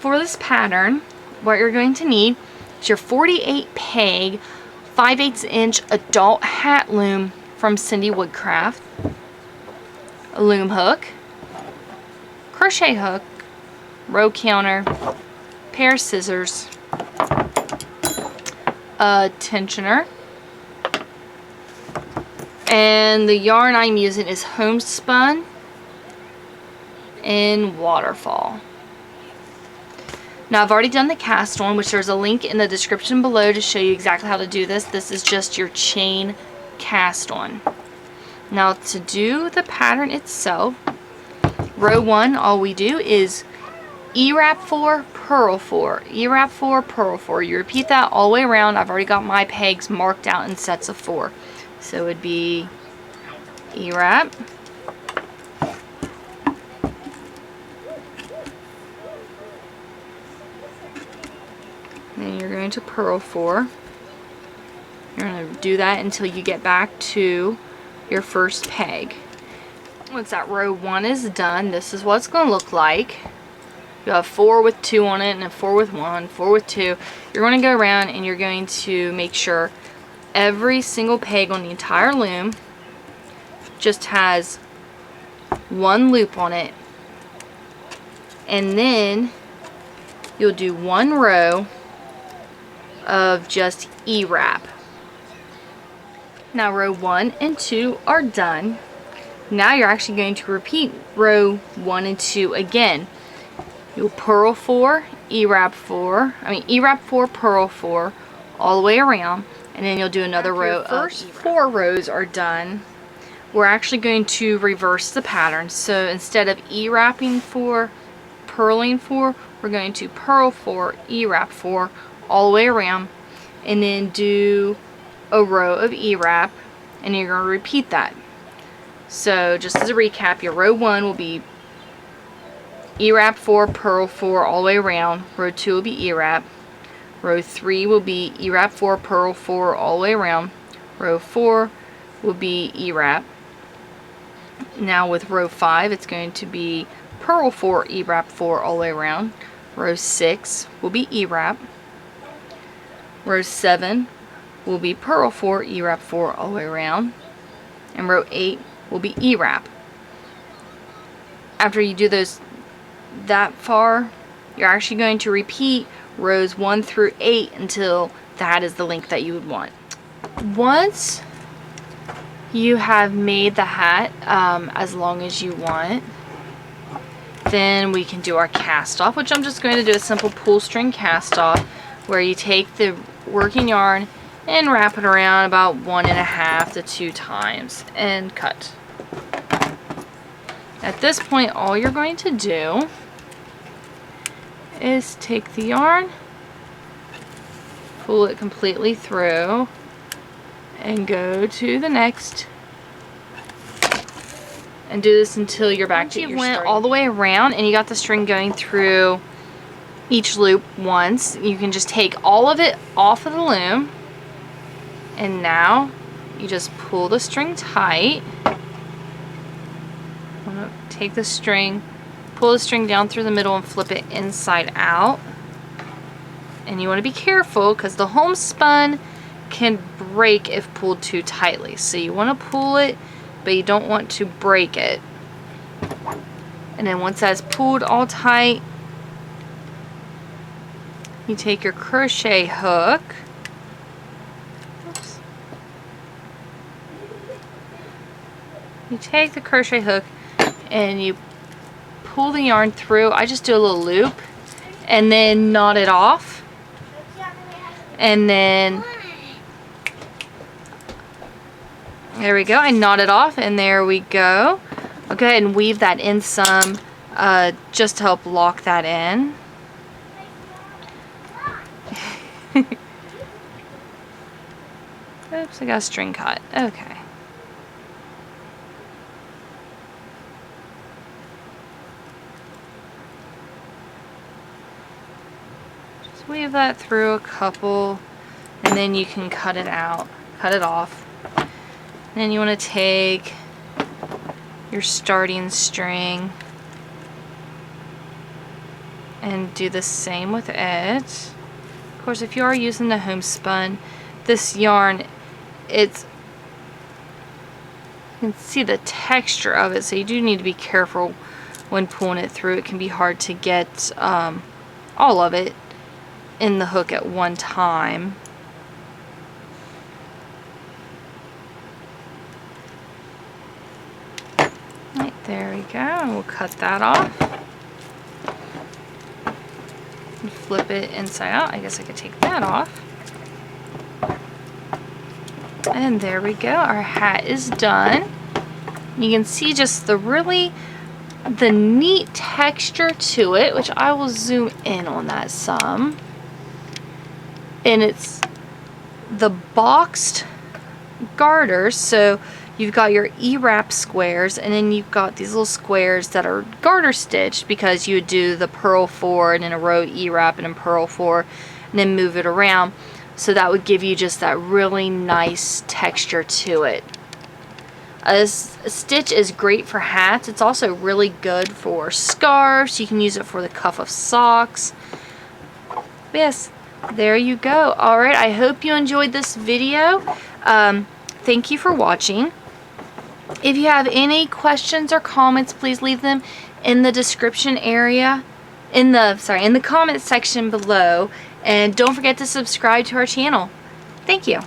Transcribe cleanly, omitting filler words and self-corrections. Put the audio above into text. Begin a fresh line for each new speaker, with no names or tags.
for this pattern, what you're going to need is your 48 peg 5/8 inch adult hat loom from Cindy Woodcraft, a loom hook, crochet hook, row counter, pair of scissors, a tensioner, and the yarn I'm using is homespun in Waterfall. Now I've already done the cast on, which there's a link in the description below to show you exactly how to do this. This is just your chain cast on. Now to do the pattern itself, row 1, all we do is E-wrap 4, purl 4, E-wrap 4, purl 4. You repeat that all the way around. I've already got my pegs marked out in sets of 4. So it would be E-wrap, then you're going to purl 4. You're going to do that until you get back to your first peg. Once that row 1 is done, this is what it's going to look like. You have 4 with 2 on it, and then 4 with 1, 4 with 2. You're going to go around and you're going to make sure every single peg on the entire loom just has 1 loop on it. And then you'll do 1 row of just E-wrap. Now row 1 and 2 are done. Now you're actually going to repeat row 1 and 2 again. You'll purl 4, E-wrap 4, E-wrap 4, purl 4, all the way around, and then you'll do another row. After your first 4 rows are done, we're actually going to reverse the pattern. So instead of E-wrapping 4, purling 4, we're going to purl 4, E-wrap 4, all the way around, and then do a row of E-wrap, and you're going to repeat that. So just as a recap, your row 1 will be E-wrap 4, purl 4, all the way around. Row 2 will be E-wrap. Row 3 will be E-wrap 4, purl 4, all the way around. Row 4 will be E-wrap. Now with row 5, it's going to be purl 4, E-wrap 4, all the way around. Row 6 will be E-wrap. Row 7 will be purl 4, E-wrap 4, all the way around. And row 8 will be E-wrap. After you do those that far, you're actually going to repeat rows 1 through 8 until that is the length that you would want. Once you have made the hat as long as you want, then we can do our cast off, which I'm just going to do a simple pull string cast off, where you take the working yarn and wrap it around about 1.5 to 2 times and cut. At this point, all you're going to do is take the yarn, pull it completely through, and go to the next, and do this until you're back to your starting. Once you went all the way around and you got the string going through each loop once, you can just take all of it off of the loom, and now you just pull the string tight. Take the string, pull the string down through the middle and flip it inside out. And you want to be careful because the homespun can break if pulled too tightly. So you want to pull it, but you don't want to break it. And then once that's pulled all tight, you take your crochet hook. Oops. You take the crochet hook and you pull the yarn through. I just do a little loop and then knot it off, and then there we go. I knot it off, and there we go. I'll go ahead and weave that in some just to help lock that in. Oops, I got a string cut. Okay. Weave that through a couple, and then you can cut it out, cut it off. And then you want to take your starting string and do the same with it. Of course, if you are using the homespun, this yarn, you can see the texture of it, so you do need to be careful when pulling it through. It can be hard to get all of it in the hook at one time. Right, there we go, and we'll cut that off. And flip it inside out. I guess I could take that off. And there we go, our hat is done. You can see just the neat texture to it, which I will zoom in on that some. And it's the boxed garters, so you've got your E-wrap squares, and then you've got these little squares that are garter stitched, because you would do the purl 4 and then a row E-wrap and then purl 4 and then move it around. So that would give you just that really nice texture to it. A stitch is great for hats. It's also really good for scarves. You can use it for the cuff of socks. Yes, there you go. Alright, I hope you enjoyed this video. Thank you for watching. If you have any questions or comments, please leave them in the description area, in the comment section below. And don't forget to subscribe to our channel. Thank you.